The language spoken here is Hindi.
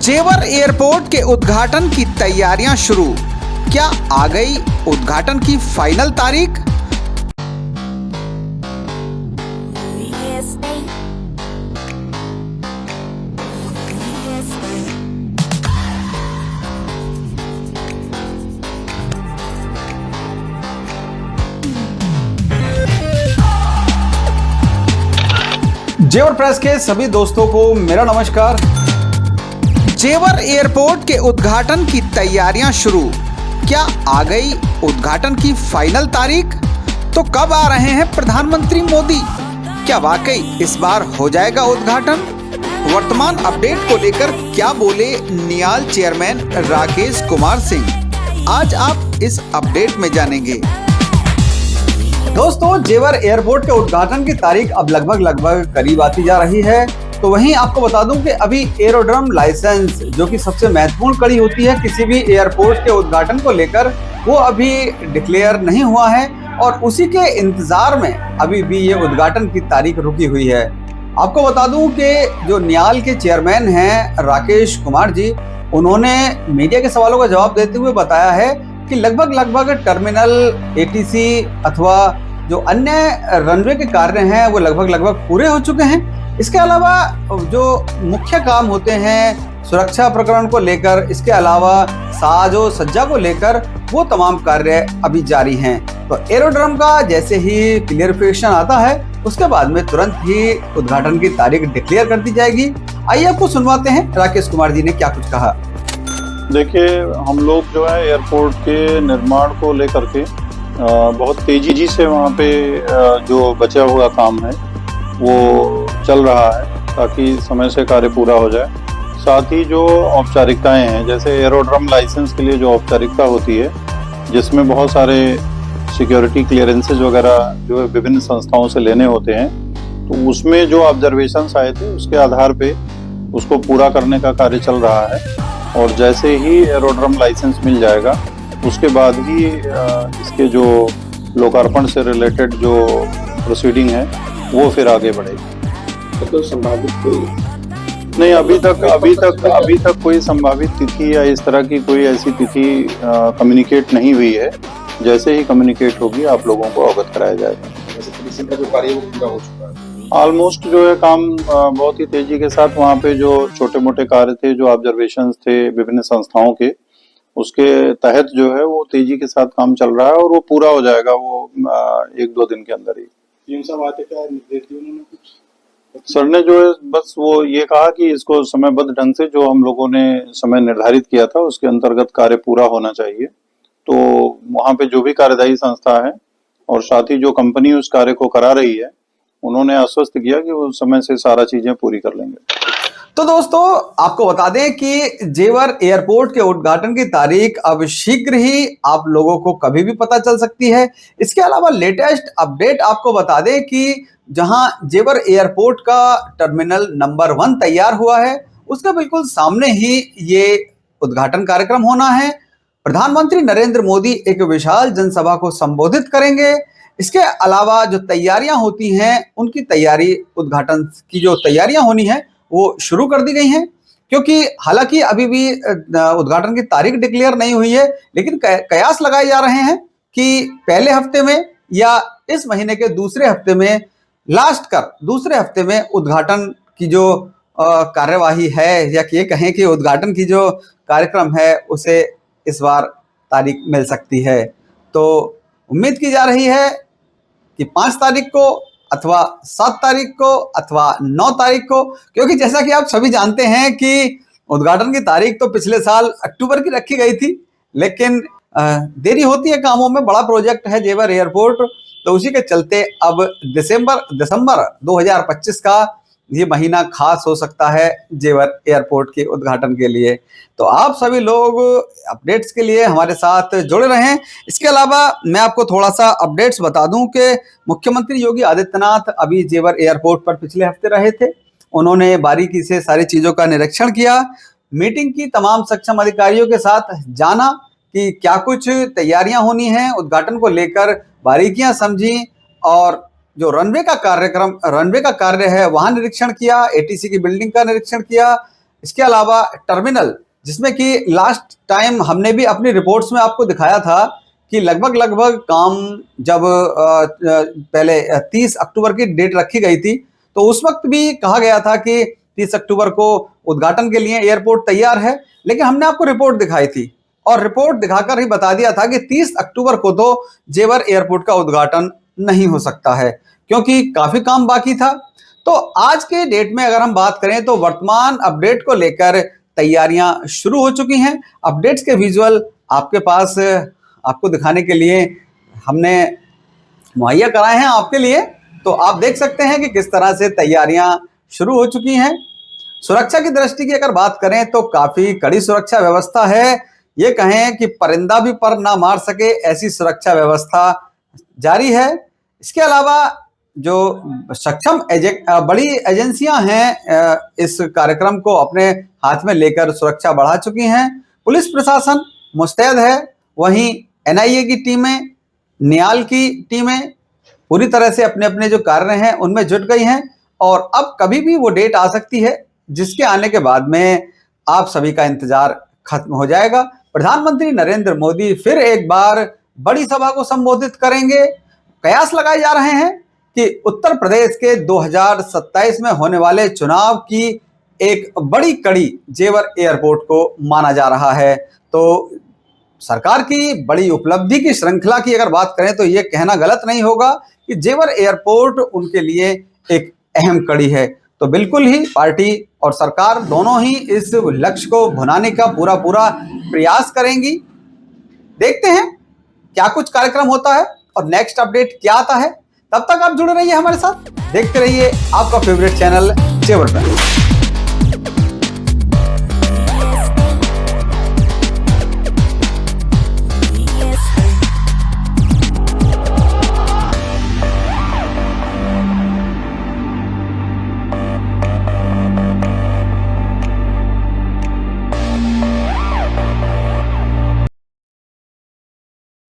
जेवर एयरपोर्ट के उद्घाटन की तैयारियां शुरू। क्या आ गई उद्घाटन की फाइनल तारीख? जेवर प्रेस के सभी दोस्तों को मेरा नमस्कार। जेवर एयरपोर्ट के उद्घाटन की तैयारियां शुरू। क्या आ गई उद्घाटन की फाइनल तारीख? तो कब आ रहे हैं प्रधानमंत्री मोदी? क्या वाकई इस बार हो जाएगा उद्घाटन? वर्तमान अपडेट को लेकर क्या बोले नियाल चेयरमैन राकेश कुमार सिंह, आज आप इस अपडेट में जानेंगे। दोस्तों, जेवर एयरपोर्ट के उद्घाटन की तारीख अब लगभग करीब आती जा रही है। तो वहीं आपको बता दूं कि अभी एरोड्रम लाइसेंस, जो कि सबसे महत्वपूर्ण कड़ी होती है किसी भी एयरपोर्ट के उद्घाटन को लेकर, वो अभी डिक्लेयर नहीं हुआ है और उसी के इंतजार में अभी भी ये उद्घाटन की तारीख रुकी हुई है। आपको बता दूं कि जो नियाल के चेयरमैन हैं राकेश कुमार जी, उन्होंने मीडिया के सवालों का जवाब देते हुए बताया है कि लगभग टर्मिनल, एटीसी अथवा जो अन्य रनवे के कार्य हैं वो लगभग पूरे हो चुके हैं। इसके अलावा जो मुख्य काम होते हैं सुरक्षा प्रकरण को लेकर, इसके अलावा साजो सज्जा को लेकर, वो तमाम कार्य अभी जारी हैं। तो एरोड्रम का जैसे ही क्लियरिफिकेशन आता है उसके बाद में तुरंत ही उद्घाटन की तारीख डिक्लेयर कर दी जाएगी। आइए आपको सुनवाते हैं राकेश कुमार जी ने क्या कुछ कहा। देखिए, हम लोग जो है एयरपोर्ट के निर्माण को लेकर के बहुत तेजी से वहाँ पे जो बचा हुआ काम है वो चल रहा है ताकि समय से कार्य पूरा हो जाए। साथ ही जो औपचारिकताएं हैं, जैसे एरोड्रम लाइसेंस के लिए जो औपचारिकता होती है, जिसमें बहुत सारे सिक्योरिटी क्लियरेंसेज वगैरह जो है विभिन्न संस्थाओं से लेने होते हैं, तो उसमें जो ऑब्जर्वेशंस आए थे उसके आधार पे उसको पूरा करने का कार्य चल रहा है। और जैसे ही एरोड्रम लाइसेंस मिल जाएगा उसके बाद ही इसके जो लोकार्पण से रिलेटेड जो प्रोसीडिंग है वो फिर आगे बढ़ेगी। तो संभावित कोई नहीं, अभी तक कोई संभावित तिथि या इस तरह की कोई ऐसी तिथि कम्युनिकेट नहीं हुई है। जैसे ही कम्युनिकेट होगी आप लोगों को अवगत कराया जाएगा। फिनिशिंग का जो कार्य है वो पूरा हो चुका है। ऑलमोस्ट जो है काम बहुत ही तेजी के साथ, वहाँ पे जो छोटे मोटे कार्य थे, जो ऑब्जर्वेशंस थे विभिन्न संस्थाओं के, उसके तहत जो है वो तेजी के साथ काम चल रहा है और वो पूरा हो जाएगा वो 1-2 दिन के अंदर ही। क्या निर्देश दिए उन्होंने कुछ? सर ने जो है बस वो ये कहा कि इसको समयबद्ध ढंग से, जो हम लोगों ने समय निर्धारित किया था उसके अंतर्गत कार्य पूरा होना चाहिए। तो वहाँ पे जो भी कार्यदायी संस्था है और साथ ही जो कंपनी उस कार्य को करा रही है, उन्होंने आश्वस्त किया कि वो समय से सारा चीजें पूरी कर लेंगे। तो दोस्तों, आपको बता दें कि जेवर एयरपोर्ट के उद्घाटन की तारीख अब शीघ्र ही आप लोगों को कभी भी पता चल सकती है। इसके अलावा लेटेस्ट अपडेट आपको बता दें कि जहां जेवर एयरपोर्ट का टर्मिनल नंबर 1 तैयार हुआ है, उसके बिल्कुल सामने ही ये उद्घाटन कार्यक्रम होना है। प्रधानमंत्री नरेंद्र मोदी एक विशाल जनसभा को संबोधित करेंगे। इसके अलावा जो तैयारियां होती हैं, उनकी तैयारी, उद्घाटन की जो तैयारियां होनी है वो शुरू कर दी गई हैं। क्योंकि हालांकि अभी भी उद्घाटन की तारीख डिक्लेयर नहीं हुई है, लेकिन कयास लगाए जा रहे हैं कि पहले हफ्ते में या इस महीने के दूसरे हफ्ते में, दूसरे हफ्ते में उद्घाटन की जो कार्यवाही है, या ये कहें कि उद्घाटन की जो कार्यक्रम है उसे इस बार तारीख मिल सकती है। तो उम्मीद की जा रही है कि 5 तारीख को अथवा 7 तारीख को अथवा 9 तारीख को, क्योंकि जैसा कि आप सभी जानते हैं कि उद्घाटन की तारीख तो पिछले साल अक्टूबर की रखी गई थी, लेकिन देरी होती है कामों में। बड़ा प्रोजेक्ट है जेवर एयरपोर्ट, तो उसी के चलते अब दिसंबर 2025 का ये महीना खास हो सकता है जेवर एयरपोर्ट के उद्घाटन के लिए। तो आप सभी लोग अपडेट्स के लिए हमारे साथ जुड़े रहें। इसके अलावा मैं आपको थोड़ा सा अपडेट्स बता दूं कि मुख्यमंत्री योगी आदित्यनाथ अभी जेवर एयरपोर्ट पर पिछले हफ्ते रहे थे। उन्होंने बारीकी से सारी चीज़ों का निरीक्षण किया, मीटिंग की, तमाम सक्षम अधिकारियों के साथ जाना कि क्या कुछ तैयारियां होनी हैं उद्घाटन को लेकर, बारीकियां समझी, और जो रनवे का कार्य है वहां निरीक्षण किया, एटीसी की बिल्डिंग का निरीक्षण किया, इसके अलावा टर्मिनल, जिसमें कि लास्ट टाइम हमने भी अपनी रिपोर्ट्स में आपको दिखाया था कि लगभग काम जब पहले 30 अक्टूबर की डेट रखी गई थी, तो उस वक्त भी कहा गया था कि 30 अक्टूबर को उद्घाटन के लिए एयरपोर्ट तैयार है। लेकिन हमने आपको रिपोर्ट दिखाई थी और रिपोर्ट दिखाकर ही बता दिया था कि 30 अक्टूबर को तो जेवर एयरपोर्ट का उद्घाटन नहीं हो सकता है, क्योंकि काफी काम बाकी था। तो आज के डेट में अगर हम बात करें तो वर्तमान अपडेट को लेकर तैयारियां शुरू हो चुकी हैं। अपडेट्स के विजुअल आपके पास आपको दिखाने के लिए हमने मुहैया कराए हैं आपके लिए, तो आप देख सकते हैं कि किस तरह से तैयारियां शुरू हो चुकी हैं। सुरक्षा की दृष्टि की अगर बात करें तो काफी कड़ी सुरक्षा व्यवस्था है। ये कहें कि परिंदा भी पर ना मार सके, ऐसी सुरक्षा व्यवस्था जारी है। इसके अलावा जो सक्षम बड़ी एजेंसियां हैं इस कार्यक्रम को अपने हाथ में लेकर सुरक्षा बढ़ा चुकी हैं। पुलिस प्रशासन मुस्तैद है, वहीं एनआईए की टीमें, नियाल की टीमें पूरी तरह से अपने अपने जो कार्य हैं उनमें जुट गई हैं। और अब कभी भी वो डेट आ सकती है जिसके आने के बाद में आप सभी का इंतजार खत्म हो जाएगा। प्रधानमंत्री नरेंद्र मोदी फिर एक बार बड़ी सभा को संबोधित करेंगे। कयास लगाए जा रहे हैं कि उत्तर प्रदेश के 2027 में होने वाले चुनाव की एक बड़ी कड़ी जेवर एयरपोर्ट को माना जा रहा है। तो सरकार की बड़ी उपलब्धि की श्रृंखला की अगर बात करें तो ये कहना गलत नहीं होगा कि जेवर एयरपोर्ट उनके लिए एक अहम कड़ी है। तो बिल्कुल ही पार्टी और सरकार दोनों ही इस लक्ष्य को भुनाने का पूरा प्रयास करेंगी। देखते हैं क्या कुछ कार्यक्रम होता है और नेक्स्ट अपडेट क्या आता है। तब तक आप जुड़े रहिए हमारे साथ, देखते रहिए आपका फेवरेट चैनल जेवर प्राइम।